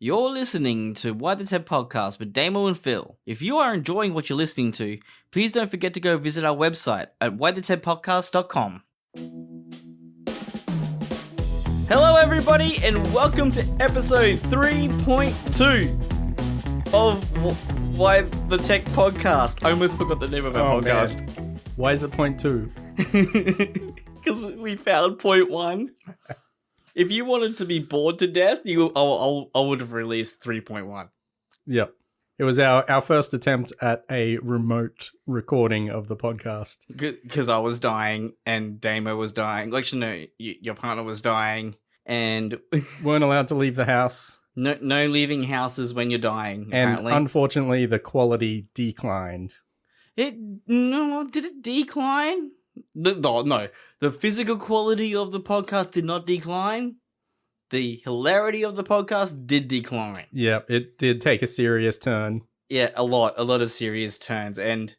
You're listening to Why the Tech Podcast with Damo and Phil. If you are enjoying what you're listening to, please don't forget to go visit our website at whythetechpodcast.com. Hello everybody and welcome to episode 3.2 of Why the Tech Podcast. I almost forgot the name of our podcast. Man. Why is it 0.2? Because we found 0.1. If you wanted to be bored to death, I would have released 3.1. Yep. It was our first attempt at a remote recording of the podcast. Because I was dying and Damo was dying. Actually, no, your partner was dying and... Weren't allowed to leave the house. No leaving houses when you're dying, apparently. And unfortunately, the quality declined. Did it decline? No. The physical quality of the podcast did not decline. The hilarity of the podcast did decline. Yep, it did take a serious turn. Yeah, a lot of serious turns. And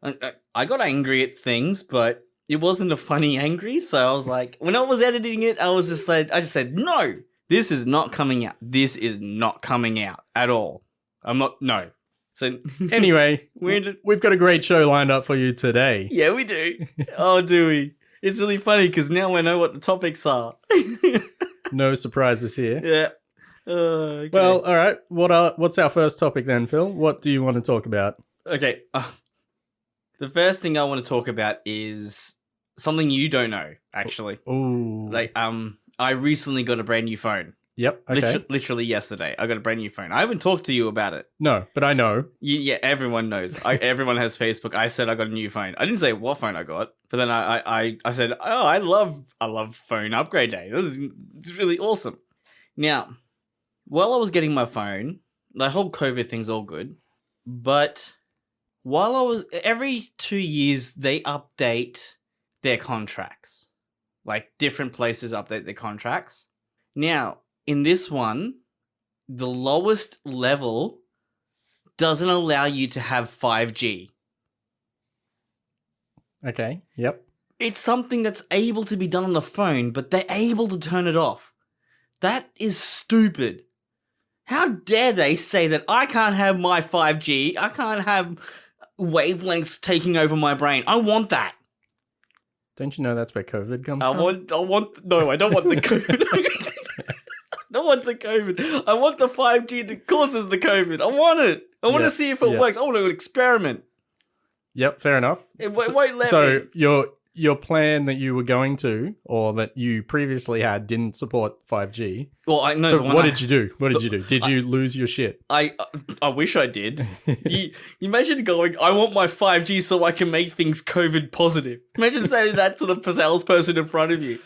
I got angry at things, but it wasn't a funny angry. So I was like, when I was editing it, I just said, no, this is not coming out. This is not coming out at all. No. So anyway, we've got a great show lined up for you today. Yeah, we do. Oh, do we? It's really funny because now I know what the topics are. No surprises here. Yeah. Okay. Well, all right. What's our first topic then, Phil? What do you want to talk about? Okay. The first thing I want to talk about is something you don't know, actually. Ooh. I recently got a brand new phone. Yep. Okay. Literally yesterday, I got a brand new phone. I haven't talked to you about it. No, but I know. Yeah, everyone knows. Everyone has Facebook. I said I got a new phone. I didn't say what phone I got, but then I said, oh, I love phone upgrade day. It's really awesome. Now, while I was getting my phone, the whole COVID thing's all good, but every 2 years they update their contracts. Like different places update their contracts. Now, in this one, the lowest level doesn't allow you to have 5G. Okay, yep. It's something that's able to be done on the phone, but they're able to turn it off. That is stupid. How dare they say that I can't have my 5G, I can't have wavelengths taking over my brain. I want that. Don't you know that's where COVID comes from? No, I don't want the COVID. I don't want the COVID. I want the 5G that causes the COVID. I want it. I want to see if it works. I want to experiment. Yep, fair enough. It won't let me. So your plan that you were going to, or that you previously had, didn't support 5G. Well, I know. So what did you do? What did you do? Did you lose your shit? I wish I did. you imagine going, I want my 5G so I can make things COVID positive. Imagine saying that to the salesperson in front of you.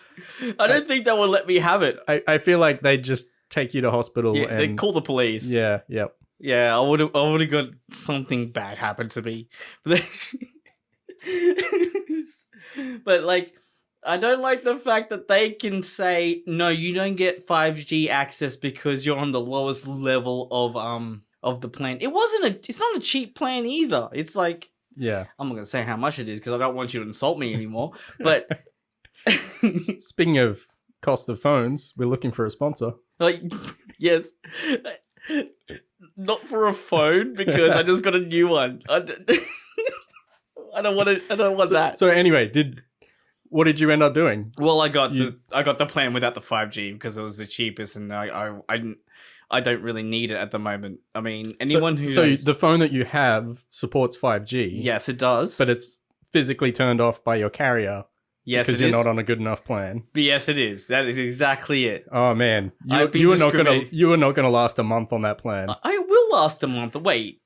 I don't think they will let me have it. I feel like they'd just take you to hospital and they'd call the police. Yeah, yep. Yeah, I would have got something bad happen to me. But I don't like the fact that they can say, no, you don't get 5G access because you're on the lowest level of the plan. It's not a cheap plan either. It's like, yeah, I'm not going to say how much it is because I don't want you to insult me anymore. But speaking of cost of phones, we're looking for a sponsor. Yes. Not for a phone because I just got a new one. I don't want that. So anyway, what did you end up doing? Well, I got the plan without the 5G because it was the cheapest, and I don't really need it at the moment. I mean, anyone who knows, the phone that you have supports 5G. Yes, it does, but it's physically turned off by your carrier. Yes, because you're not on a good enough plan. But yes, it is. That is exactly it. Oh man, you are not gonna last a month on that plan. I will last a month. Wait.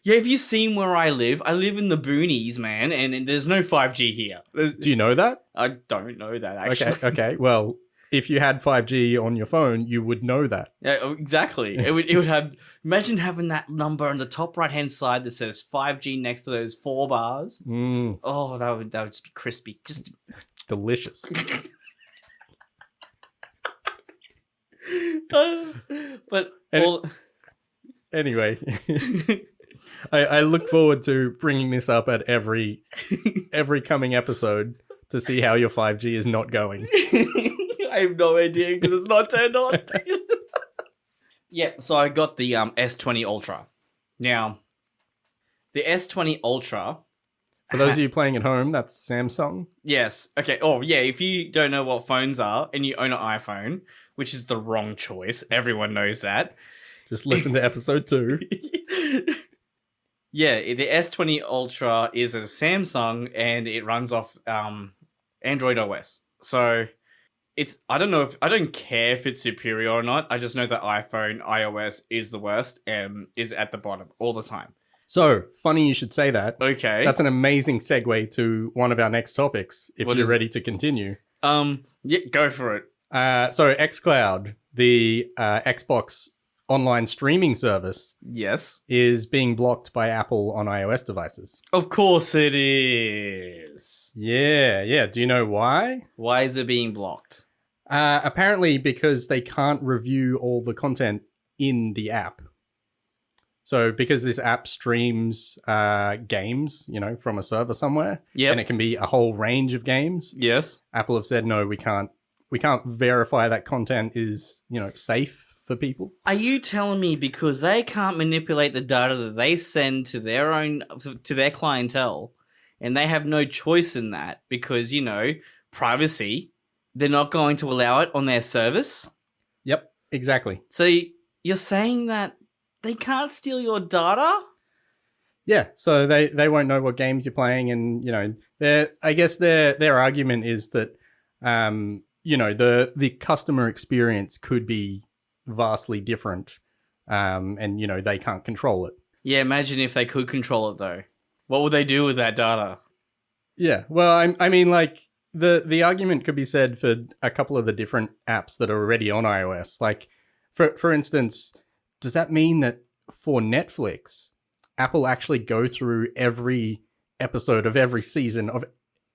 Have you seen where I live? I live in the boonies, man, and there's no 5G here. Do you know that? I don't know that, actually. Okay. Well, if you had 5G on your phone, you would know that. Yeah, exactly. It would have... Imagine having that number on the top right-hand side that says 5G next to those 4 bars. Mm. Oh, that would just be crispy. Just... Delicious. But... Anyway, I look forward to bringing this up at every coming episode to see how your 5G is not going. I have no idea because it's not turned on. Yep. So I got the S20 Ultra. Now, the S20 Ultra. For those of you playing at home, that's Samsung. Yes. Okay. Oh, yeah. If you don't know what phones are and you own an iPhone, which is the wrong choice, everyone knows that. Just listen to episode 2. Yeah, the S20 Ultra is a Samsung and it runs off Android OS. So I don't care if it's superior or not. I just know that iPhone iOS is the worst and is at the bottom all the time. So, funny you should say that. Okay. That's an amazing segue to one of our next topics, if What you're is ready to continue. Yeah, go for it. So, xCloud, the Xbox online streaming service, Yes. is being blocked by Apple on iOS devices. Of course it is. Yeah. Do you know why? Why is it being blocked? Apparently because they can't review all the content in the app. So because this app streams games, from a server somewhere, Yep. and it can be a whole range of games, Yes. Apple have said, no, we can't verify that content is, safe for people. Are you telling me because they can't manipulate the data that they send to their clientele, and they have no choice in that because, privacy, they're not going to allow it on their service? Yep, exactly. So you're saying that they can't steal your data? Yeah, so they won't know what games you're playing, and I guess their argument is that the customer experience could be vastly different, and they can't control it. Yeah, imagine if they could control it though. What would they do with that data? Yeah, well, I mean, like the argument could be said for a couple of the different apps that are already on iOS. Like, for instance, does that mean that for Netflix, Apple actually go through every episode of every season of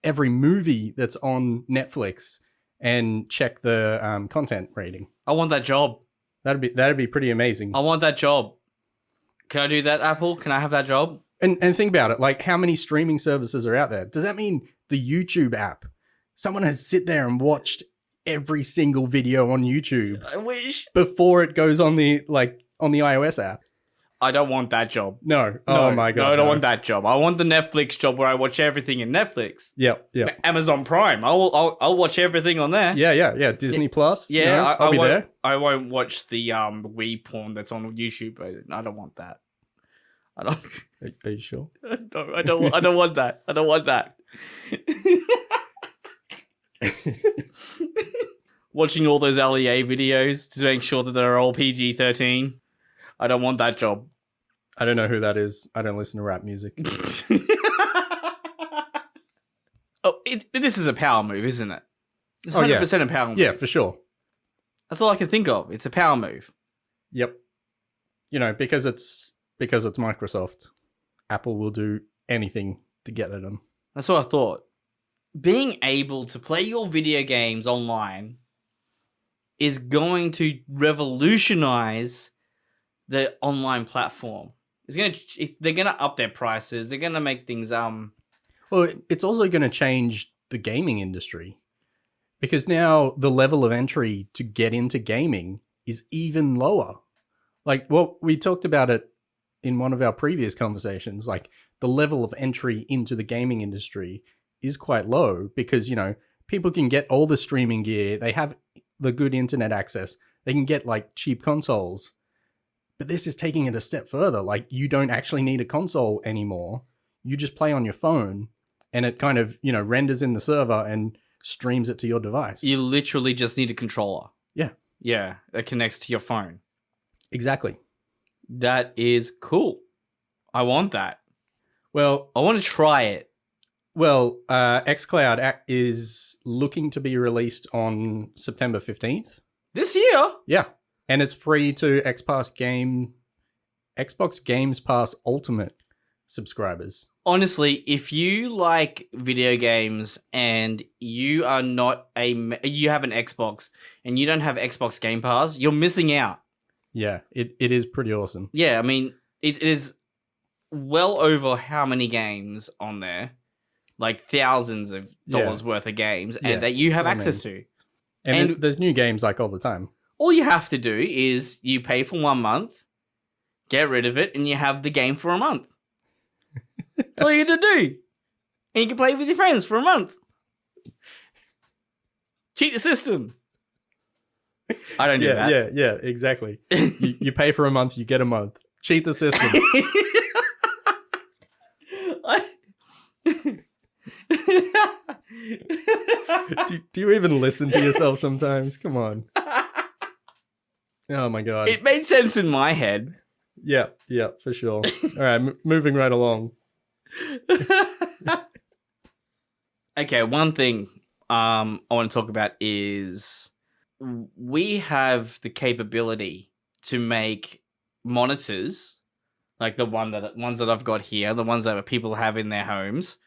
every movie that's on Netflix and check the content rating? I want that job. That'd be pretty amazing. I want that job. Can I do that, Apple? Can I have that job? And think about it, like how many streaming services are out there? Does that mean the YouTube app? Someone has sit there and watched every single video on YouTube I wish. before it goes on the iOS app. I don't want that job. No. Oh my god. No, I don't want that job. I want the Netflix job where I watch everything in Netflix. Yep. Amazon Prime. I'll watch everything on there. Yeah. Disney Plus. Yeah, I'll be won't, there. I won't watch the Wii porn that's on YouTube. I don't want that. I don't. Are you sure? I don't want that. I don't want that. Watching all those LEA videos to make sure that they're all PG-13. I don't want that job. I don't know who that is. I don't listen to rap music. This is a power move, isn't it? It's 100% Oh, yeah. a power move. Yeah, for sure. That's all I can think of. It's a power move. Yep. Because it's Microsoft, Apple will do anything to get at them. That's what I thought. Being able to play your video games online is going to revolutionize the online platform. They're gonna up their prices. They're gonna make things Well, it's also going to change the gaming industry because now the level of entry to get into gaming is even lower. Like, well, we talked about it in one of our previous conversations. Like, the level of entry into the gaming industry is quite low because, people can get all the streaming gear. They have the good internet access. They can get like cheap consoles. But this is taking it a step further. Like, you don't actually need a console anymore. You just play on your phone and it kind of, renders in the server and streams it to your device. you literally just need a controller. Yeah. Yeah, that connects to your phone. Exactly. That is cool. I want that. Well, I want to try it. xCloud is looking to be released on September 15th. This year? Yeah. And it's free to Xbox Games Pass Ultimate subscribers. Honestly, if you like video games and you are not you have an Xbox and you don't have Xbox Game Pass, you're missing out. Yeah, it is pretty awesome. Yeah, I mean, it is well over how many games on there? Like thousands of dollars worth of games and that you have so access to. And there's new games like all the time. All you have to do is you pay for 1 month, get rid of it, and you have the game for a month. That's all you got to do. And you can play with your friends for a month. Cheat the system. I don't do that. Yeah, exactly. you pay for a month, you get a month. Cheat the system. do you even listen to yourself sometimes? Come on. Oh my god. It made sense in my head. Yeah, for sure. All right, moving right along. Okay, one thing I want to talk about is we have the capability to make monitors, like the ones that I've got here, the ones that people have in their homes,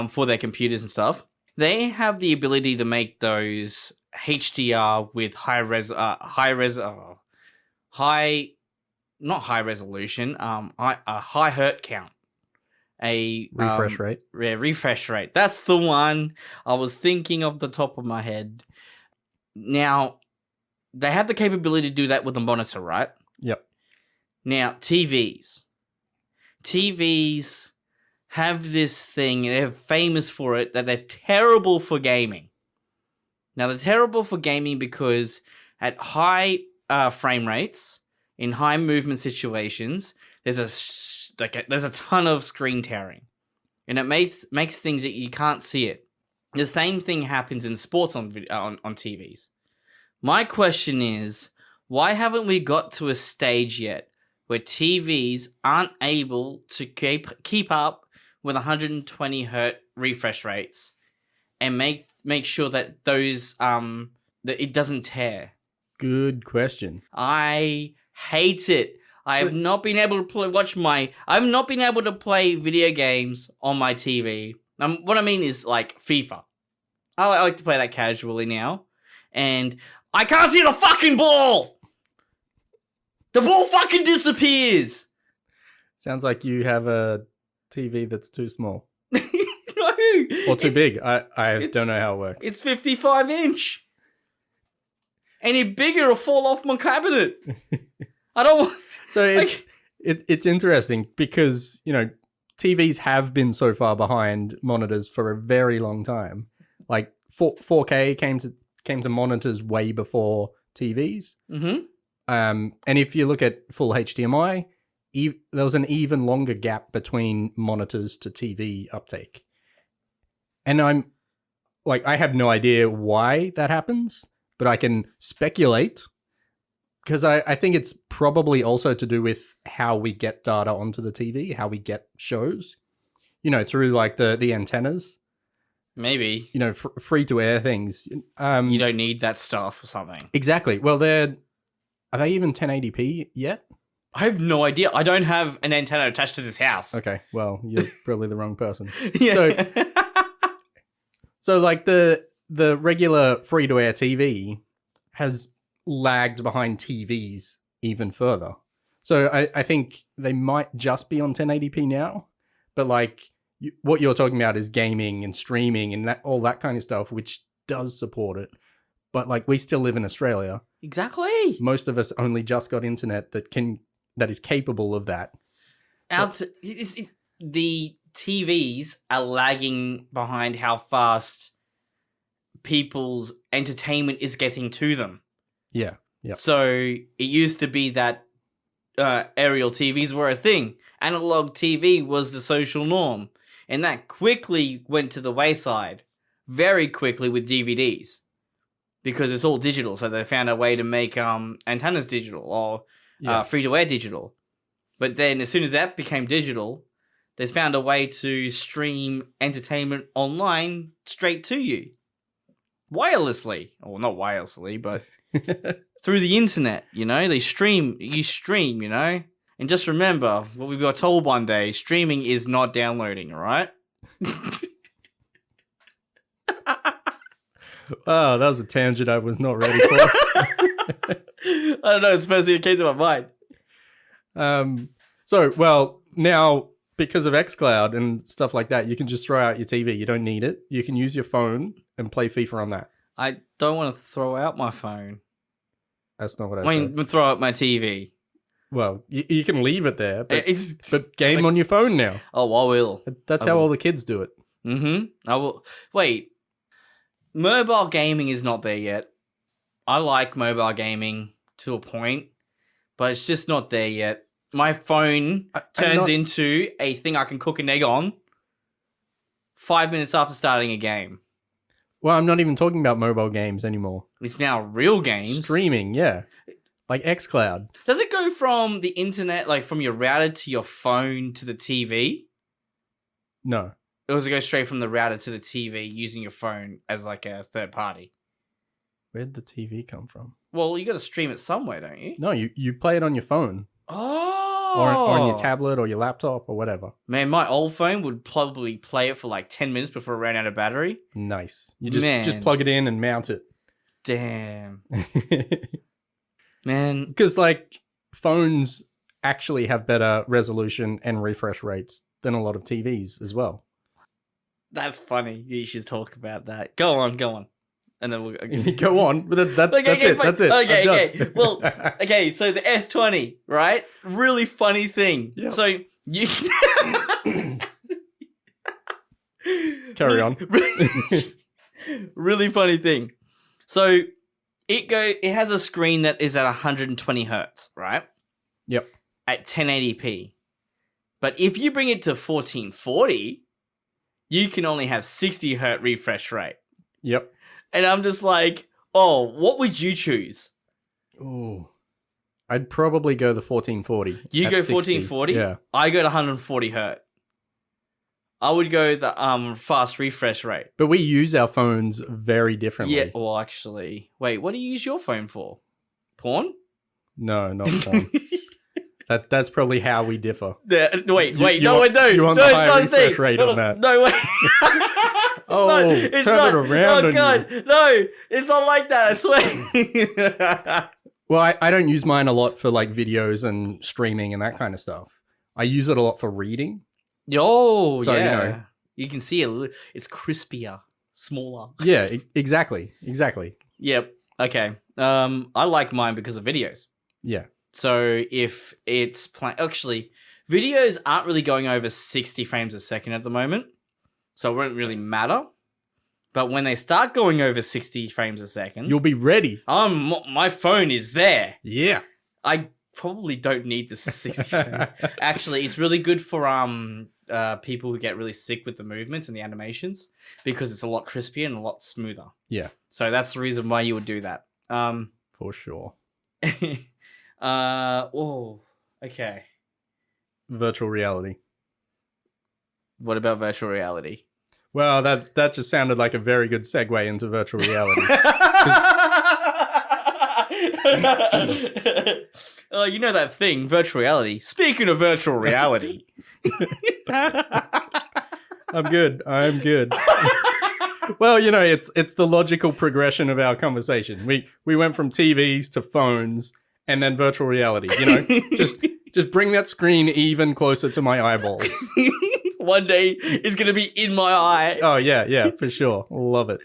for their computers and stuff. They have the ability to make those HDR with high hertz count. A refresh rate. Yeah, refresh rate. That's the one I was thinking of the top of my head. Now, they have the capability to do that with a monitor, right? Yep. Now, TVs have this thing, they're famous for it, that they're terrible for gaming. Now, they're terrible for gaming because at high frame rates, in high movement situations, there's a ton of screen tearing. And it makes things that you can't see it. The same thing happens in sports on TVs. My question is, why haven't we got to a stage yet where TVs aren't able to keep up with 120 hertz refresh rates and make sure that those that it doesn't tear? Good question. I hate it. I have not been able to I've not been able to play video games on my TV. What I mean is like FIFA. I like to play that casually now, and I can't see the fucking ball. The ball fucking disappears. Sounds like you have a TV that's too small. No. Or too big. I don't know how it works. It's 55-inch. Any bigger will fall off my cabinet. I don't want... So it's interesting because, TVs have been so far behind monitors for a very long time. Like 4K came to monitors way before TVs. Mm-hmm. And if you look at full HDMI, there was an even longer gap between monitors to TV uptake. And I have no idea why that happens, but I can speculate because I think it's probably also to do with how we get data onto the TV, how we get shows, through like the antennas. Maybe. Free to air things. You don't need that stuff or something. Exactly. Well, are they even 1080p yet? I have no idea. I don't have an antenna attached to this house. Okay, well, you're probably the wrong person. Yeah. So like the regular free-to-air TV has lagged behind TVs even further. So I think they might just be on 1080p now, but like what you're talking about is gaming and streaming and all that kind of stuff, which does support it. But like we still live in Australia. Exactly. Most of us only just got internet that is capable of that. The TVs are lagging behind how fast people's entertainment is getting to them. Yeah. Yeah. So it used to be that aerial TVs were a thing. Analog TV was the social norm. And that quickly went to the wayside. Very quickly with DVDs. Because it's all digital. So they found a way to make antennas digital or free-to-air digital. But then as soon as that became digital, they found a way to stream entertainment online straight to you. Wirelessly. Or not wirelessly, but through the internet, you stream, And just remember, what we got told one day, streaming is not downloading, all right? Wow, that was a tangent I was not ready for. I don't know, it's the first thing that came to my mind. Now, because of xCloud and stuff like that, you can just throw out your TV. You don't need it. You can use your phone and play FIFA on that. I don't want to throw out my phone. That's not what I I said. mean, throw up my TV. Well, you can leave it there, It's but game on your phone now. Oh, I will. That's I how will. all the kids do it. Mm-hmm. I will. Wait. Mobile gaming is not there yet. I like mobile gaming to a point, but it's just not there yet. My phone turns into a thing I can cook an egg on 5 minutes after starting a game. Well, I'm not even talking about mobile games anymore. It's now real games. Streaming, yeah. Like xCloud. Does it go from the internet, like from your router to your phone to the TV? No. Or does it go straight from the router to the TV using your phone as like a third party? Where'd the TV come from? Well, you got to stream it somewhere, don't you? No, you play it on your phone. Oh. Or on your tablet or your laptop or whatever. Man, my old phone would probably play it for like 10 minutes before it ran out of battery. Nice. You just plug it in and mount it. Damn. Man. Because like phones actually have better resolution and refresh rates than a lot of TVs as well. That's funny. You should talk about that. Go on. And then we'll go on. But that's it. Fine. That's it. Okay. Well, okay. So the S20, right? Really funny thing. Yep. So you carry on. Really funny thing. So it has a screen that is at 120 hertz, right? Yep. At 1080p. But if you bring it to 1440, you can only have 60 hertz refresh rate. Yep. And I'm just like, oh, what would you choose? Oh, I'd probably go the 1440. You at go 60. 1440? Yeah. I go to 140 hertz. I would go the fast refresh rate. But we use our phones very differently. Yeah, well, actually. Wait, what do you use your phone for? Porn? No, not porn. That's probably how we differ. Wait, You want the higher refresh rate on that. No, wait. Turn it around on God. you. No, it's not like that, I swear. Well, I don't use mine a lot for like videos and streaming and that kind of stuff. I use it a lot for reading. Yo, So, yeah. You can see it's crispier, smaller. Yeah, exactly. Yep. Okay. I like mine because of videos. Yeah. So if it's actually, videos aren't really going over 60 frames a second at the moment, so it won't really matter. But when they start going over 60 frames a second, You'll be ready. my phone is there. Yeah. I probably don't need the 60 frames. Actually, it's really good for people who get really sick with the movements and the animations because it's a lot crispier and a lot smoother. Yeah. So that's the reason why you would do that. For sure. Oh, okay. Virtual reality. What about virtual reality? Well, that just sounded like a very good segue into virtual reality. Oh, you know that thing, virtual reality. Speaking of virtual reality. I'm good. Well, you know, it's the logical progression of our conversation. We went from TVs to phones and then virtual reality. You know, just bring that screen even closer to my eyeballs. One day it's gonna be in my eye. Oh yeah, for sure. Love it.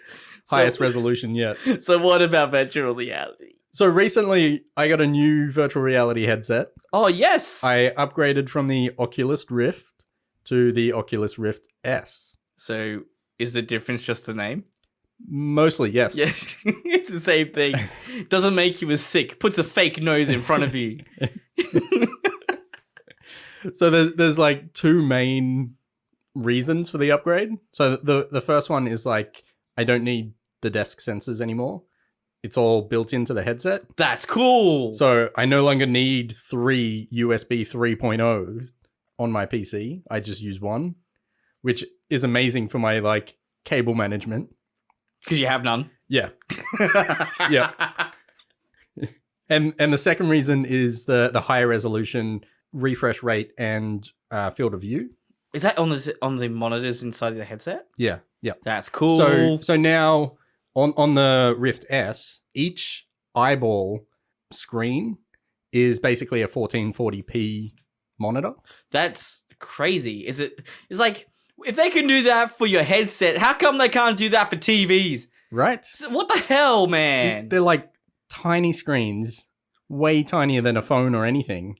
Highest resolution yet. So what about virtual reality? So recently, I got a new virtual reality headset. Oh yes. I upgraded from the Oculus Rift to the Oculus Rift S. So is the difference just the name? Mostly, yes. Yes, it's the same thing. Doesn't make you as sick. Puts a fake nose in front of you. So there's like two main reasons for the upgrade. So the first one is like, I don't need the desk sensors anymore. It's all built into the headset. That's cool. So I no longer need 3 USB 3.0 on my PC. I just use one, which is amazing for my like cable management. Because you have none. Yeah. Yeah. And the second reason is the higher resolution refresh rate and field of view. Is that on the monitors inside the headset? Yeah. That's cool. So now on the Rift S, each eyeball screen is basically a 1440p monitor. That's crazy. It's like, if they can do that for your headset, how come they can't do that for TVs? Right? What the hell, man? They're like tiny screens way tinier than a phone or anything,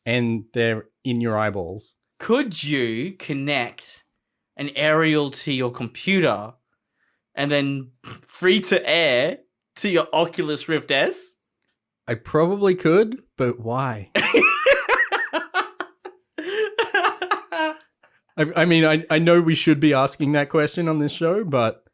and they're in your eyeballs. Could you connect an aerial to your computer and then free to air to your Oculus Rift S? I probably could, but why? I mean, I know we should be asking that question on this show, but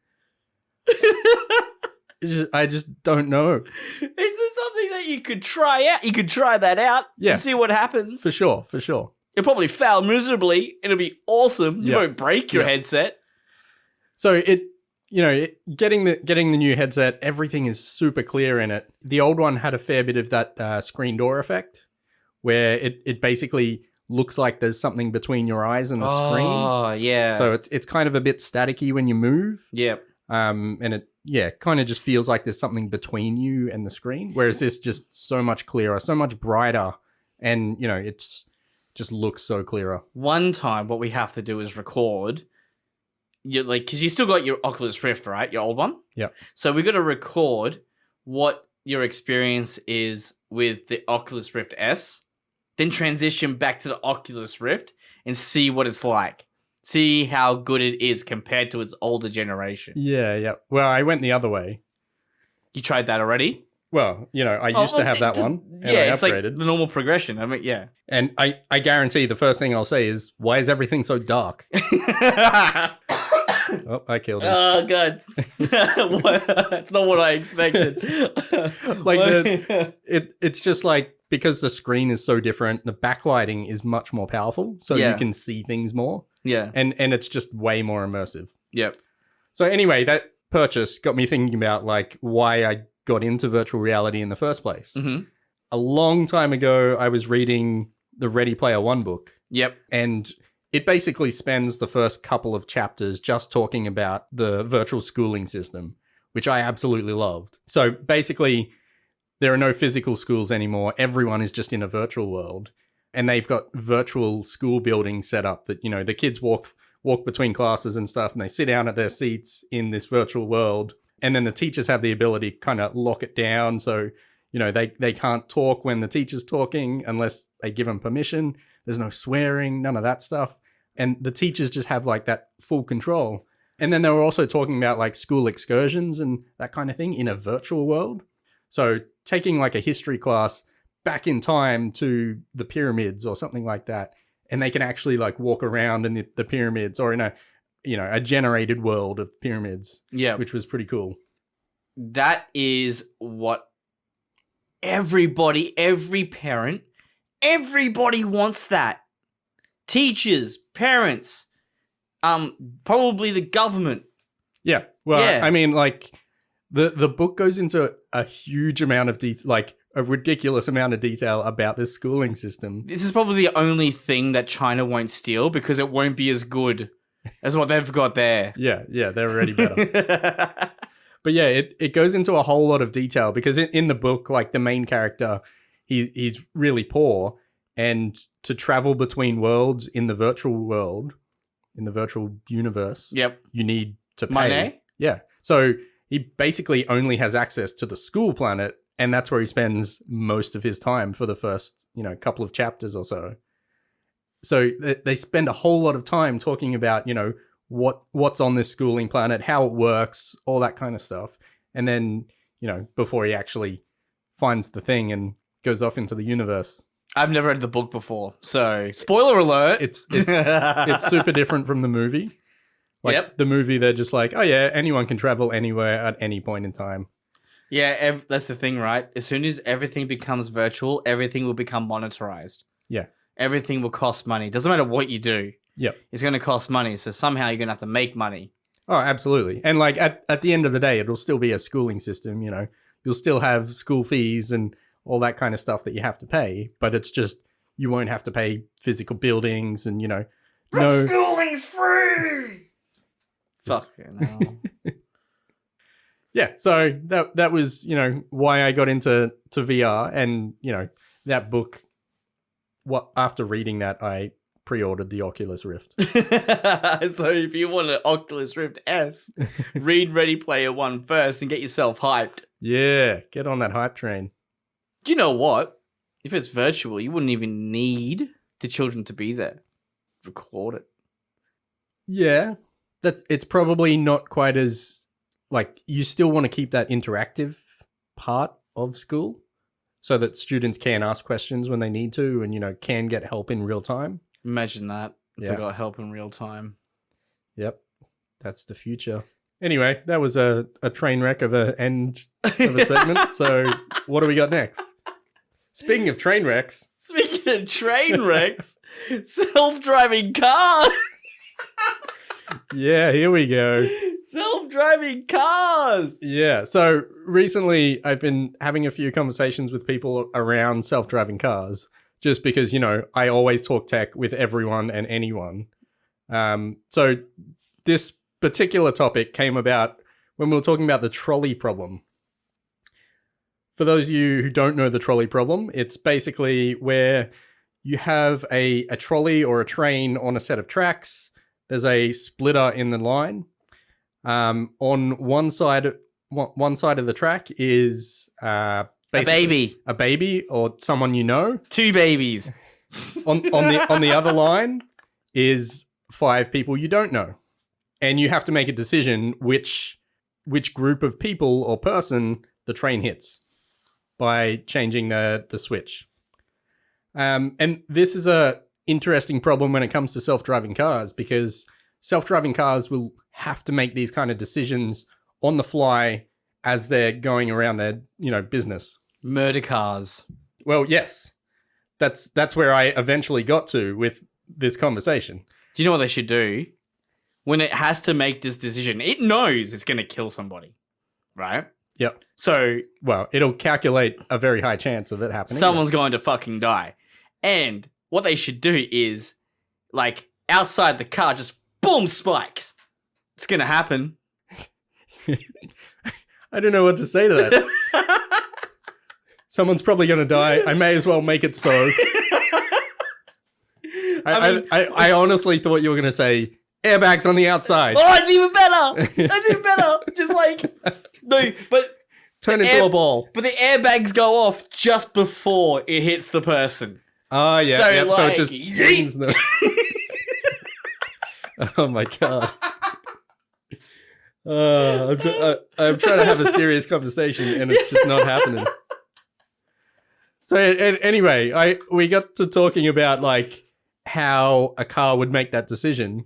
I just don't know. It's something that you could try out. You could try that out Yeah. and see what happens. For sure, for sure. You'll probably fail miserably. It'll be awesome. You Yeah. won't break your Yeah. headset. So getting the new headset, everything is super clear in it. The old one had a fair bit of that screen door effect, where it basically looks like there's something between your eyes and the screen. Oh, yeah. So it's kind of a bit staticky when you move. Yep. And it kind of just feels like there's something between you and the screen. Whereas this just so much clearer, so much brighter, and it's just looks so clearer. One time, what we have to do is record. Because you still got your Oculus Rift, right? Your old one. Yep. So we got to record what your experience is with the Oculus Rift S, then transition back to the Oculus Rift and see what it's like. See how good it is compared to its older generation. Yeah. Well, I went the other way. You tried that already? Well, I used to have that one. And I Yeah, it's like upgraded. the normal progression. I mean, yeah. And I guarantee the first thing I'll say is, why is everything so dark? Oh, I killed him. Oh, God. That's not what I expected. It's just like, because the screen is so different, the backlighting is much more powerful, so Yeah. you can see things more. Yeah. And it's just way more immersive. Yep. So anyway, that purchase got me thinking about like why I got into virtual reality in the first place. Mm-hmm. A long time ago, I was reading the Ready Player One book, Yep. and it basically spends the first couple of chapters just talking about the virtual schooling system, which I absolutely loved. So basically, there are no physical schools anymore. Everyone is just in a virtual world. And they've got virtual school buildings set up that, the kids walk between classes and stuff, and they sit down at their seats in this virtual world. And then the teachers have the ability to kind of lock it down. So, they can't talk when the teacher's talking unless they give them permission. There's no swearing, none of that stuff. And the teachers just have like that full control. And then they were also talking about like school excursions and that kind of thing in a virtual world. So taking like a history class back in time to the pyramids or something like that, and they can actually like walk around in the pyramids, or in a generated world of pyramids. Yeah. Which was pretty cool. That is what everybody, every parent, everybody wants that. Teachers, parents, probably the government. Yeah. Well, Yeah. I mean, like the book goes into a huge amount of detail, like a ridiculous amount of detail about this schooling system. This is probably the only thing that China won't steal because it won't be as good as what they've got there. Yeah, they're already better. But yeah, it goes into a whole lot of detail because in the book, like the main character, he's really poor, and to travel between worlds in the virtual world, in the virtual universe, Yep. you need to pay. Money? Yeah. So he basically only has access to the school planet, and that's where he spends most of his time for the first, couple of chapters or so. So they spend a whole lot of time talking about, what's on this schooling planet, how it works, all that kind of stuff. And then, before he actually finds the thing and goes off into the universe. I've never read the book before, so spoiler alert. It's super different from the movie. Like Yep. the movie, they're just like, oh yeah, anyone can travel anywhere at any point in time. Yeah, that's the thing, right? As soon as everything becomes virtual, everything will become monetized. Yeah. Everything will cost money. Doesn't matter what you do. Yep. It's going to cost money. So somehow you're going to have to make money. Oh, absolutely. And like at the end of the day, it'll still be a schooling system, You'll still have school fees and all that kind of stuff that you have to pay, but it's just you won't have to pay physical buildings and, no. Schooling's free! Fuck no. Yeah, so that was, why I got into VR, and, that book, after reading that, I pre-ordered the Oculus Rift. So if you want an Oculus Rift S, read Ready Player One first and get yourself hyped. Yeah, get on that hype train. Do you know what? If it's virtual, you wouldn't even need the children to be there. Record it. Yeah, it's probably not quite as like you still want to keep that interactive part of school so that students can ask questions when they need to and can get help in real time. Imagine that. If Yeah. I got help in real time. Yep, that's the future. Anyway, that was a train wreck of a end of a segment. So what do we got next? Speaking of train wrecks, Speaking of train wrecks, self-driving cars. yeah, here we go. Self-driving cars. Yeah. So recently I've been having a few conversations with people around self-driving cars just because, I always talk tech with everyone and anyone. So this particular topic came about when we were talking about the trolley problem. For those of you who don't know the trolley problem, it's basically where you have a trolley or a train on a set of tracks. There's a splitter in the line. On one side of the track is A baby. a baby or someone you know. 2 babies. On the other line is 5 people you don't know, and you have to make a decision which group of people or person the train hits by changing the switch. And this is a interesting problem when it comes to self-driving cars because self-driving cars will have to make these kind of decisions on the fly as they're going around their, business. Murder cars. Well, yes. That's where I eventually got to with this conversation. Do you know what they should do? When it has to make this decision, it knows it's going to kill somebody, right? Yep. So Well, it'll calculate a very high chance of it happening. someone's going to fucking die. And what they should do is, like, outside the car, just boom, spikes. It's going to happen. I don't know what to say to that. Someone's probably going to die. I may as well make it so. I honestly thought you were going to say airbags on the outside. Oh, it's even better. That's even better. Just like, no, but Turn into air- a ball. the airbags go off just before it hits the person. Oh, yeah. So, So, so it like, just yeet. brings them. Oh, my God. I'm trying to have a serious conversation and it's just not happening. So anyway, we got to talking about like how a car would make that decision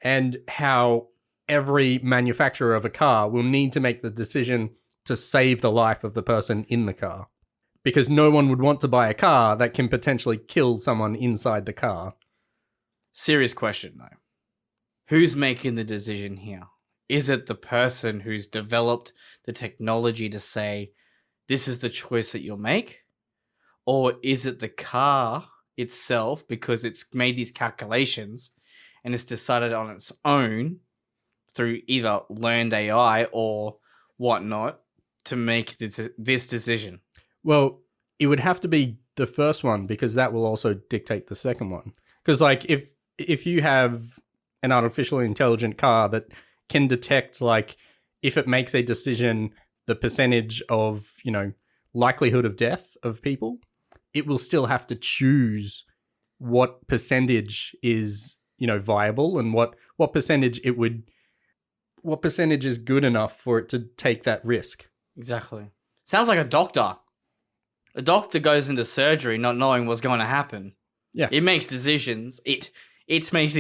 and how every manufacturer of a car will need to make the decision to save the life of the person in the car. Because no one would want to buy a car that can potentially kill someone inside the car. Serious question, though. Who's making the decision here? Is it the person who's developed the technology to say, this is the choice that you'll make? Or is it the car itself because it's made these calculations and it's decided on its own through either learned AI or whatnot to make this decision? Well, it would have to be the first one because that will also dictate the second one. Because like if you have an artificially intelligent car that can detect like if it makes a decision, the percentage of, likelihood of death of people, it will still have to choose what percentage is, viable and what percentage what percentage is good enough for it to take that risk. Exactly. Sounds like a doctor. A doctor goes into surgery not knowing what's going to happen. Yeah. It makes decisions. It makes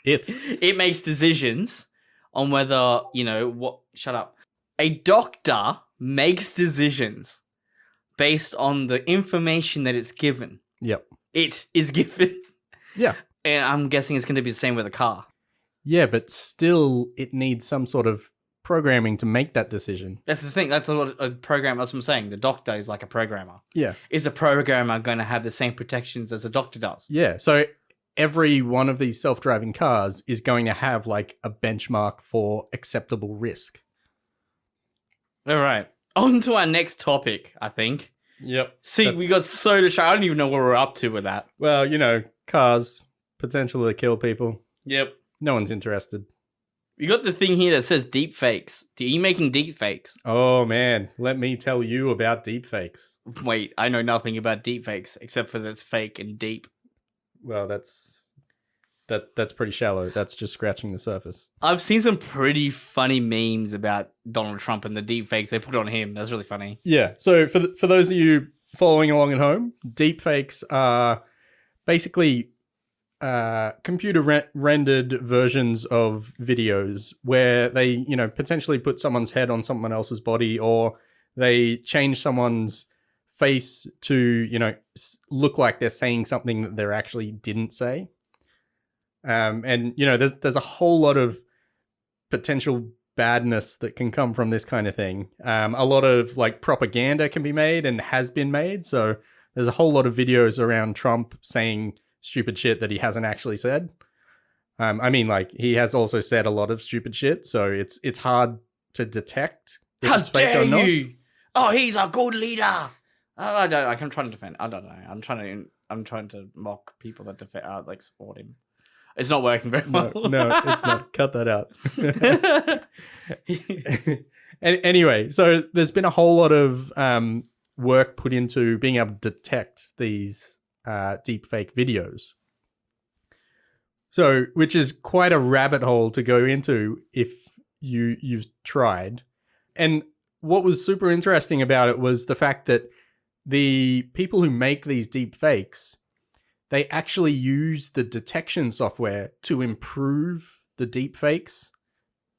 It's it makes decisions on whether, what shut up. A doctor makes decisions based on the information that it's given. Yep. It is given. Yeah. And I'm guessing it's going to be the same with a car. Yeah, but still it needs some sort of programming to make that decision. That's the thing. That's what a program, that's what I'm saying. The doctor is like a programmer. Yeah. Is the programmer going to have the same protections as a doctor does? Yeah. So every one of these self-driving cars is going to have like a benchmark for acceptable risk. All right. On to our next topic, I think. Yep. See, we got so distracted. I don't even know what we're up to with that. Well, cars, potential to kill people. Yep. No one's interested. You got the thing here that says deep fakes. Are you making deep fakes? Oh man, let me tell you about deepfakes. Wait, I know nothing about deep fakes except for that's fake and deep. Well, that's pretty shallow. That's just scratching the surface. I've seen some pretty funny memes about Donald Trump and the deep fakes they put on him. That's really funny. Yeah. So for those of you following along at home, deepfakes are basically computer rendered versions of videos where they, potentially put someone's head on someone else's body, or they change someone's face to, look like they're saying something that they actually didn't say. And there's a whole lot of potential badness that can come from this kind of thing. A lot of like propaganda can be made and has been made. So there's a whole lot of videos around Trump saying stupid shit that he hasn't actually said. He has also said a lot of stupid shit, so it's hard to detect if How it's fake dare or not. you? Oh, he's a good leader. I'm trying to defend. I don't know. I'm trying to mock people that support him. It's not working very well. No, it's not. Cut that out. Anyway, so there's been a whole lot of work put into being able to detect these deepfake videos. So, which is quite a rabbit hole to go into if you've tried. And what was super interesting about it was the fact that the people who make these deepfakes, they actually use the detection software to improve the deepfakes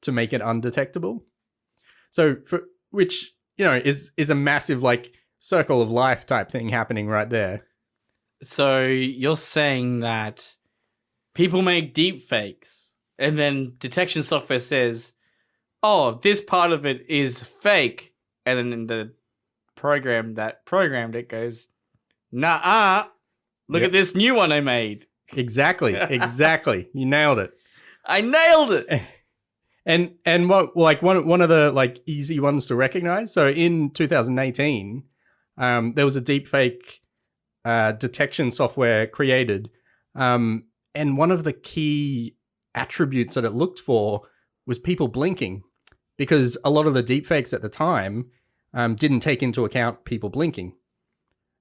to make it undetectable. So, which is a massive circle of life type thing happening right there. So you're saying that people make deep fakes and then detection software says, oh, this part of it is fake. And then in the program that programmed it goes, nah, look at this new one I made. Exactly. You nailed it. I nailed it. And what one of the easy ones to recognize. So in 2018, there was a deepfake detection software created. And one of the key attributes that it looked for was people blinking, because a lot of the deepfakes at the time didn't take into account people blinking,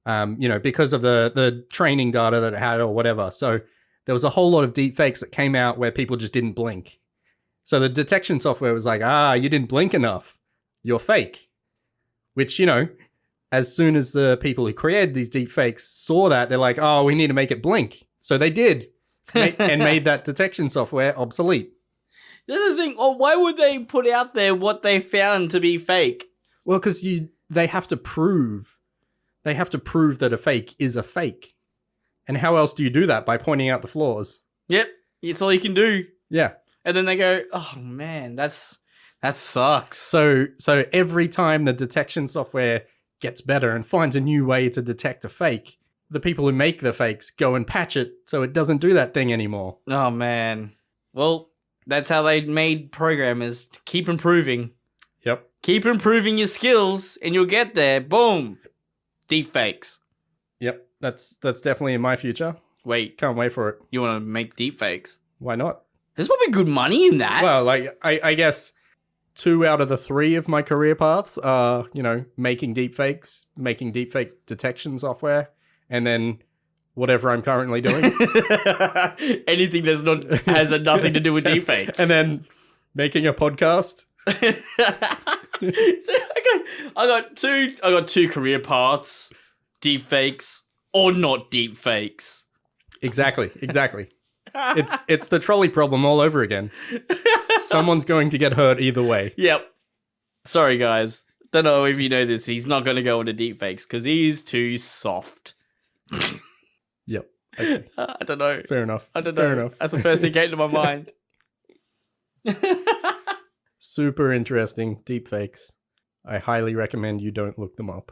because of the training data that it had or whatever. So there was a whole lot of deepfakes that came out where people just didn't blink. So the detection software was like, you didn't blink enough. You're fake. Which, as soon as the people who created these deepfakes saw that, they're like, oh, we need to make it blink. So they did, and made that detection software obsolete. That's the thing. Oh, why would they put out there what they found to be fake? Well, because they have to prove that a fake is a fake. And how else do you do that? By pointing out the flaws. Yep, it's all you can do. Yeah. And then they go, oh man, that sucks. So every time the detection software gets better and finds a new way to detect a fake, the people who make the fakes go and patch it so it doesn't do that thing anymore. Oh man. Well, that's how they made programmers to keep improving. Yep. Keep improving your skills and you'll get there. Boom. Deep fakes. Yep. That's definitely in my future. Wait, Can't wait for it. you want to make deep fakes? Why not? There's probably good money in that. Well, I guess 2 out of the 3 of my career paths are, making deepfakes, making deepfake detection software, and then whatever I'm currently doing. Anything that's not has nothing to do with deepfakes. And then making a podcast. So I got two career paths: deepfakes or not deepfakes. Exactly. It's the trolley problem all over again. Someone's going to get hurt either way. Yep. Sorry, guys. Don't know if you know this. He's not going to go into deepfakes because he's too soft. Yep. Okay. I don't know. Fair enough. I don't know. Fair enough. That's the first thing came to my mind. Super interesting deepfakes. I highly recommend you don't look them up.